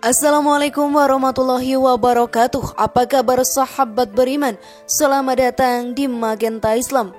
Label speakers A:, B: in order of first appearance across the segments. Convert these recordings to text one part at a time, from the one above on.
A: Assalamualaikum warahmatullahi wabarakatuh. Apa kabar sahabat beriman? Selamat datang di Magenta Islam.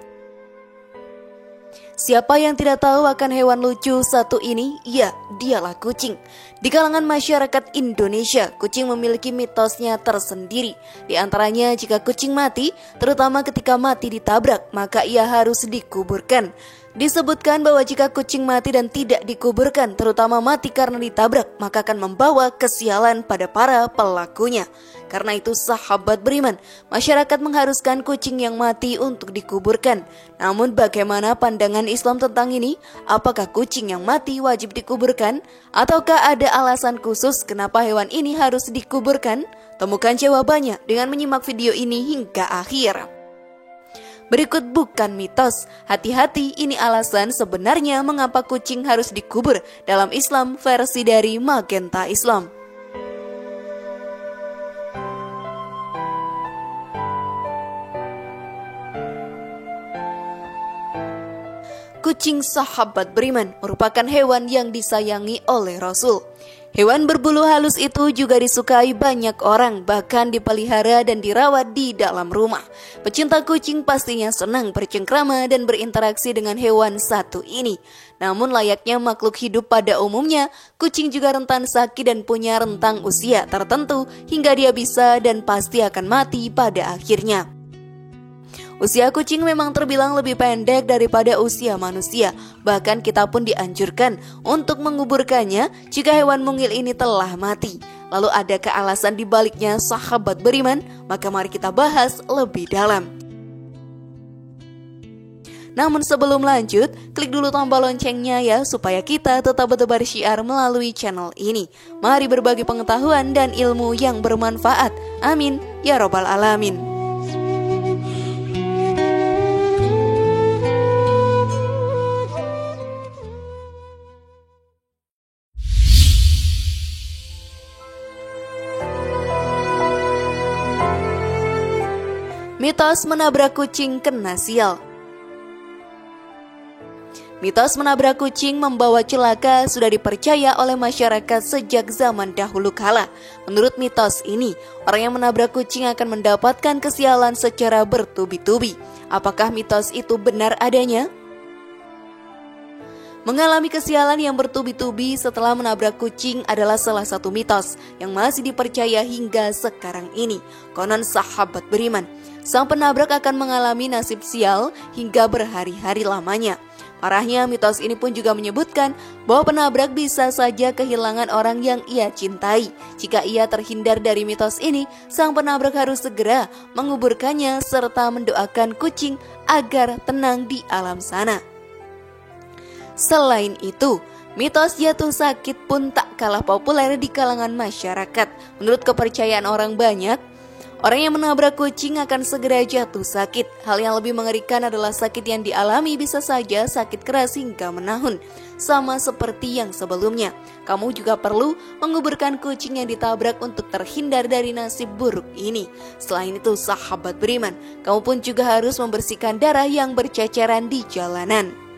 A: Siapa yang tidak tahu akan hewan lucu satu ini? Ya, dialah kucing. Di kalangan masyarakat Indonesia, kucing memiliki mitosnya tersendiri. Di antaranya, jika kucing mati, terutama ketika mati ditabrak, maka ia harus dikuburkan. Disebutkan bahwa jika kucing mati dan tidak dikuburkan, terutama mati karena ditabrak, maka akan membawa kesialan pada para pelakunya. Karena itu sahabat beriman, masyarakat mengharuskan kucing yang mati untuk dikuburkan. Namun bagaimana pandangan Islam tentang ini? Apakah kucing yang mati wajib dikuburkan? Ataukah ada alasan khusus kenapa hewan ini harus dikuburkan? Temukan jawabannya dengan menyimak video ini hingga akhir. Berikut bukan mitos, hati-hati ini alasan sebenarnya mengapa kucing harus dikubur dalam Islam versi dari Magenta Islam. Kucing sahabat beriman merupakan hewan yang disayangi oleh Rasul. Hewan berbulu halus itu juga disukai banyak orang, bahkan dipelihara dan dirawat di dalam rumah. Pecinta kucing pastinya senang bercengkrama dan berinteraksi dengan hewan satu ini. Namun layaknya makhluk hidup pada umumnya, kucing juga rentan sakit dan punya rentang usia tertentu hingga dia bisa dan pasti akan mati pada akhirnya. Usia kucing memang terbilang lebih pendek daripada usia manusia. Bahkan kita pun dianjurkan untuk menguburkannya jika hewan mungil ini telah mati. Lalu adakah alasan dibaliknya sahabat beriman? Maka mari kita bahas lebih dalam. Namun sebelum lanjut, klik dulu tombol loncengnya ya, supaya kita tetap bertebar syiar melalui channel ini. Mari berbagi pengetahuan dan ilmu yang bermanfaat. Amin ya robbal alamin. Mitos menabrak kucing kena sial. Mitos menabrak kucing membawa celaka sudah dipercaya oleh masyarakat sejak zaman dahulu kala. Menurut mitos ini, orang yang menabrak kucing akan mendapatkan kesialan secara bertubi-tubi. Apakah mitos itu benar adanya? Mengalami kesialan yang bertubi-tubi setelah menabrak kucing adalah salah satu mitos yang masih dipercaya hingga sekarang ini. Konon sahabat beriman, sang penabrak akan mengalami nasib sial hingga berhari-hari lamanya. Parahnya, mitos ini pun juga menyebutkan bahwa penabrak bisa saja kehilangan orang yang ia cintai. Jika ia terhindar dari mitos ini, sang penabrak harus segera menguburkannya serta mendoakan kucing agar tenang di alam sana. Selain itu, mitos jatuh sakit pun tak kalah populer di kalangan masyarakat. Menurut kepercayaan orang banyak, orang yang menabrak kucing akan segera jatuh sakit. Hal yang lebih mengerikan adalah sakit yang dialami bisa saja sakit keras hingga menahun. Sama seperti yang sebelumnya, kamu juga perlu menguburkan kucing yang ditabrak untuk terhindar dari nasib buruk ini. Selain itu sahabat beriman, kamu pun juga harus membersihkan darah yang berceceran di jalanan.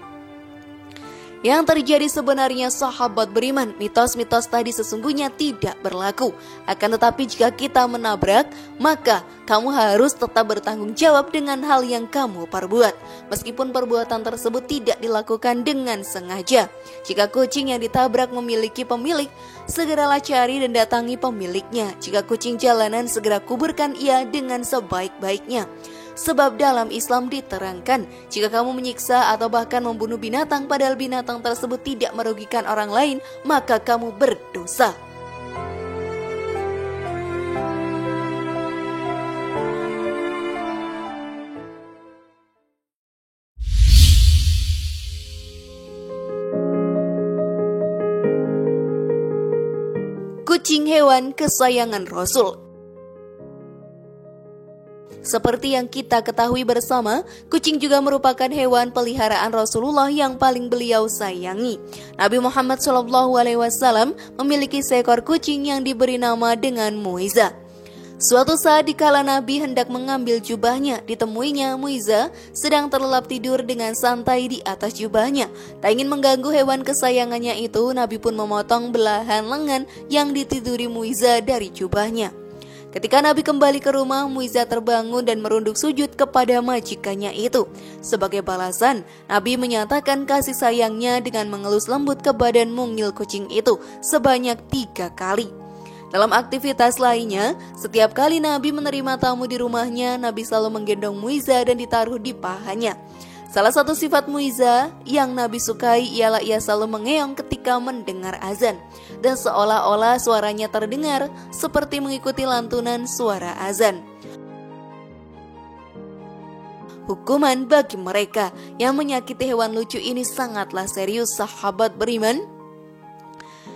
A: Yang terjadi sebenarnya sahabat beriman, mitos-mitos tadi sesungguhnya tidak berlaku. Akan tetapi jika kita menabrak, maka kamu harus tetap bertanggung jawab dengan hal yang kamu perbuat. Meskipun perbuatan tersebut tidak dilakukan dengan sengaja. Jika kucing yang ditabrak memiliki pemilik, segeralah cari dan datangi pemiliknya. Jika kucing jalanan, segera kuburkan ia dengan sebaik-baiknya. Sebab dalam Islam diterangkan, jika kamu menyiksa atau bahkan membunuh binatang padahal binatang tersebut tidak merugikan orang lain, maka kamu berdosa. Kucing hewan kesayangan Rasul. Seperti yang kita ketahui bersama, kucing juga merupakan hewan peliharaan Rasulullah yang paling beliau sayangi. Nabi Muhammad SAW memiliki seekor kucing yang diberi nama dengan Muiza. Suatu saat dikala Nabi hendak mengambil jubahnya, ditemuinya Muiza sedang terlelap tidur dengan santai di atas jubahnya. Tak ingin mengganggu hewan kesayangannya itu, Nabi pun memotong belahan lengan yang ditiduri Muiza dari jubahnya. Ketika Nabi kembali ke rumah, Muiza terbangun dan merunduk sujud kepada majikannya itu. Sebagai balasan, Nabi menyatakan kasih sayangnya dengan mengelus lembut ke badan mungil kucing itu sebanyak 3 kali. Dalam aktivitas lainnya, setiap kali Nabi menerima tamu di rumahnya, Nabi selalu menggendong Muiza dan ditaruh di pahanya. Salah satu sifat Muiza yang Nabi sukai ialah ia selalu mengeong ketika mendengar azan, dan seolah-olah suaranya terdengar seperti mengikuti lantunan suara azan. Hukuman bagi mereka yang menyakiti hewan lucu ini sangatlah serius, sahabat beriman.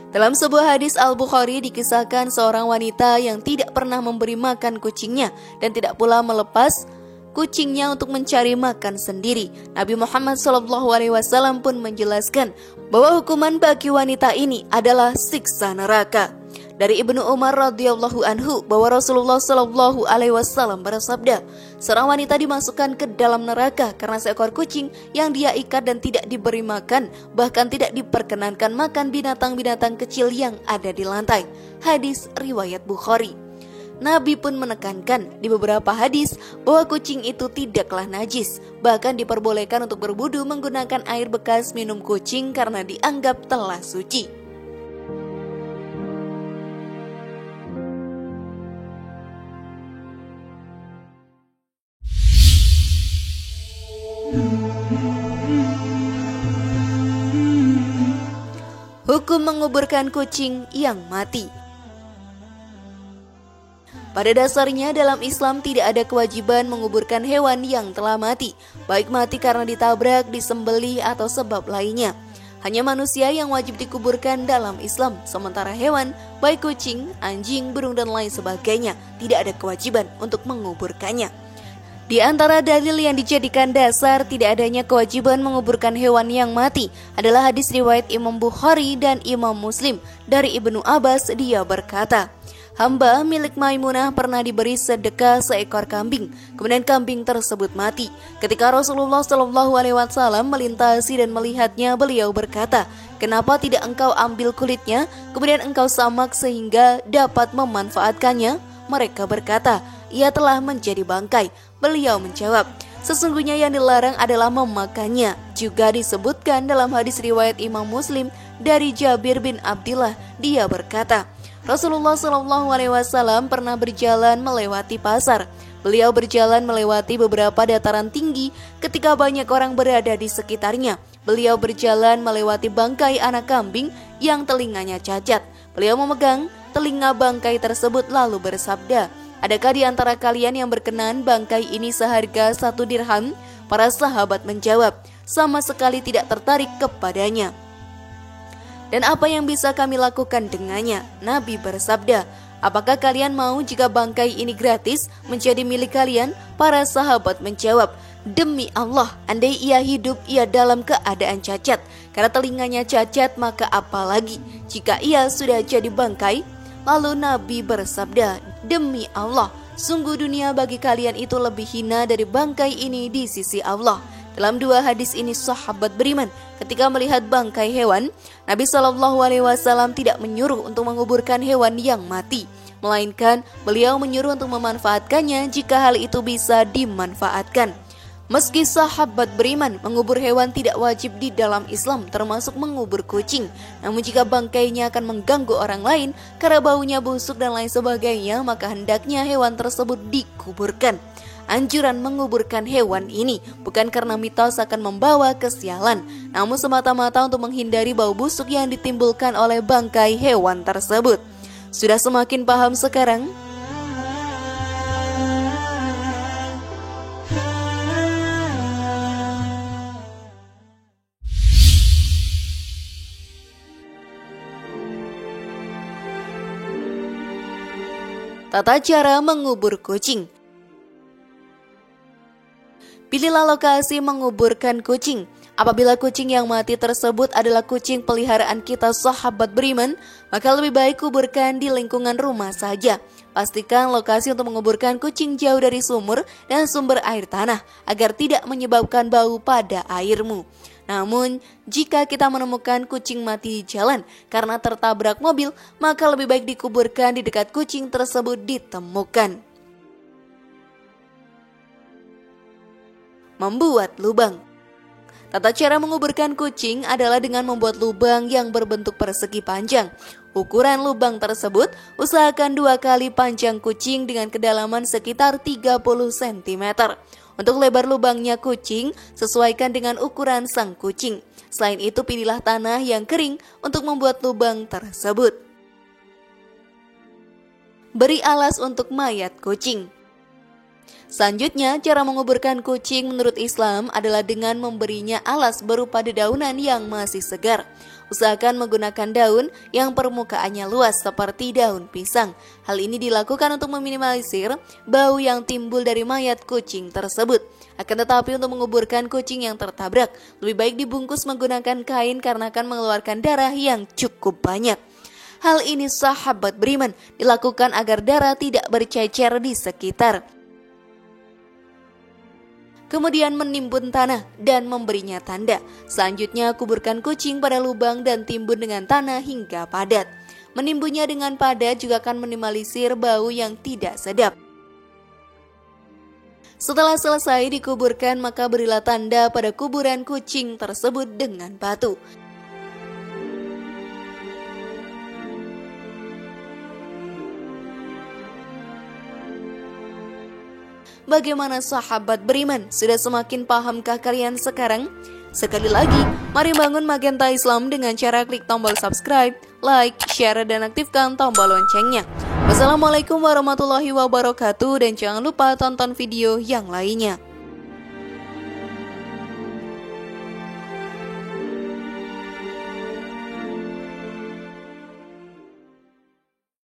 A: Dalam sebuah hadis Al-Bukhari dikisahkan seorang wanita yang tidak pernah memberi makan kucingnya dan tidak pula melepas kucingnya untuk mencari makan sendiri. Nabi Muhammad SAW pun menjelaskan bahwa hukuman bagi wanita ini adalah siksa neraka. Dari Ibnu Umar radhiyallahu anhu bahwa Rasulullah SAW bersabda, seorang wanita dimasukkan ke dalam neraka karena seekor kucing yang dia ikat dan tidak diberi makan, bahkan tidak diperkenankan makan binatang-binatang kecil yang ada di lantai. Hadis riwayat Bukhari. Nabi pun menekankan di beberapa hadis bahwa kucing itu tidaklah najis, bahkan diperbolehkan untuk berwudu menggunakan air bekas minum kucing karena dianggap telah suci. Hukum menguburkan kucing yang mati. Pada dasarnya dalam Islam tidak ada kewajiban menguburkan hewan yang telah mati, baik mati karena ditabrak, disembelih atau sebab lainnya. Hanya manusia yang wajib dikuburkan dalam Islam, sementara hewan, baik kucing, anjing, burung dan lain sebagainya, tidak ada kewajiban untuk menguburkannya. Di antara dalil yang dijadikan dasar tidak adanya kewajiban menguburkan hewan yang mati adalah hadis riwayat Imam Bukhari dan Imam Muslim dari Ibnu Abbas. Dia berkata, hamba milik Maimunah pernah diberi sedekah seekor kambing, kemudian kambing tersebut mati. Ketika Rasulullah SAW melintasi dan melihatnya, beliau berkata, kenapa tidak engkau ambil kulitnya, kemudian engkau samak sehingga dapat memanfaatkannya? Mereka berkata, ia telah menjadi bangkai. Beliau menjawab, sesungguhnya yang dilarang adalah memakannya. Juga disebutkan dalam hadis riwayat Imam Muslim dari Jabir bin Abdillah. Dia berkata, Rasulullah SAW pernah berjalan melewati pasar. Beliau berjalan melewati beberapa dataran tinggi ketika banyak orang berada di sekitarnya. Beliau berjalan melewati bangkai anak kambing yang telinganya cacat. Beliau memegang telinga bangkai tersebut lalu bersabda, adakah di antara kalian yang berkenan bangkai ini seharga 1 dirham? Para sahabat menjawab, sama sekali tidak tertarik kepadanya. Dan apa yang bisa kami lakukan dengannya? Nabi bersabda, apakah kalian mau jika bangkai ini gratis menjadi milik kalian? Para sahabat menjawab, demi Allah, andai ia hidup, ia dalam keadaan cacat. Karena telinganya cacat, maka apalagi jika ia sudah jadi bangkai? Lalu Nabi bersabda, demi Allah, sungguh dunia bagi kalian itu lebih hina dari bangkai ini di sisi Allah. Dalam 2 hadis ini sahabat beriman, ketika melihat bangkai hewan, Nabi SAW tidak menyuruh untuk menguburkan hewan yang mati, melainkan beliau menyuruh untuk memanfaatkannya jika hal itu bisa dimanfaatkan. Meski sahabat beriman mengubur hewan tidak wajib di dalam Islam, termasuk mengubur kucing, namun jika bangkainya akan mengganggu orang lain karena baunya busuk dan lain sebagainya, maka hendaknya hewan tersebut dikuburkan. Anjuran menguburkan hewan ini bukan karena mitos akan membawa kesialan, namun semata-mata untuk menghindari bau busuk yang ditimbulkan oleh bangkai hewan tersebut. Sudah semakin paham sekarang? Tata cara mengubur kucing. Pilihlah lokasi menguburkan kucing. Apabila kucing yang mati tersebut adalah kucing peliharaan kita sahabat beriman, maka lebih baik kuburkan di lingkungan rumah saja. Pastikan lokasi untuk menguburkan kucing jauh dari sumur dan sumber air tanah agar tidak menyebabkan bau pada airmu. Namun, jika kita menemukan kucing mati di jalan karena tertabrak mobil, maka lebih baik dikuburkan di dekat kucing tersebut ditemukan. Membuat lubang. Tata cara menguburkan kucing adalah dengan membuat lubang yang berbentuk persegi panjang. Ukuran lubang tersebut usahakan 2 kali panjang kucing dengan kedalaman sekitar 30 cm. Untuk lebar lubangnya kucing, sesuaikan dengan ukuran sang kucing. Selain itu, pilihlah tanah yang kering untuk membuat lubang tersebut. Beri alas untuk mayat kucing. Selanjutnya, cara menguburkan kucing menurut Islam adalah dengan memberinya alas berupa dedaunan yang masih segar. Usahakan menggunakan daun yang permukaannya luas seperti daun pisang. Hal ini dilakukan untuk meminimalisir bau yang timbul dari mayat kucing tersebut. Akan tetapi untuk menguburkan kucing yang tertabrak, lebih baik dibungkus menggunakan kain karena akan mengeluarkan darah yang cukup banyak. Hal ini sahabat beriman dilakukan agar darah tidak bercecer di sekitar. Kemudian menimbun tanah dan memberinya tanda. Selanjutnya kuburkan kucing pada lubang dan timbun dengan tanah hingga padat. Menimbunnya dengan padat juga akan minimalisir bau yang tidak sedap. Setelah selesai dikuburkan, maka berilah tanda pada kuburan kucing tersebut dengan batu. Bagaimana sahabat beriman? Sudah semakin pahamkah kalian sekarang? Sekali lagi, mari bangun Magenta Islam dengan cara klik tombol subscribe, like, share, dan aktifkan tombol loncengnya. Wassalamualaikum warahmatullahi wabarakatuh, dan jangan lupa tonton video yang lainnya.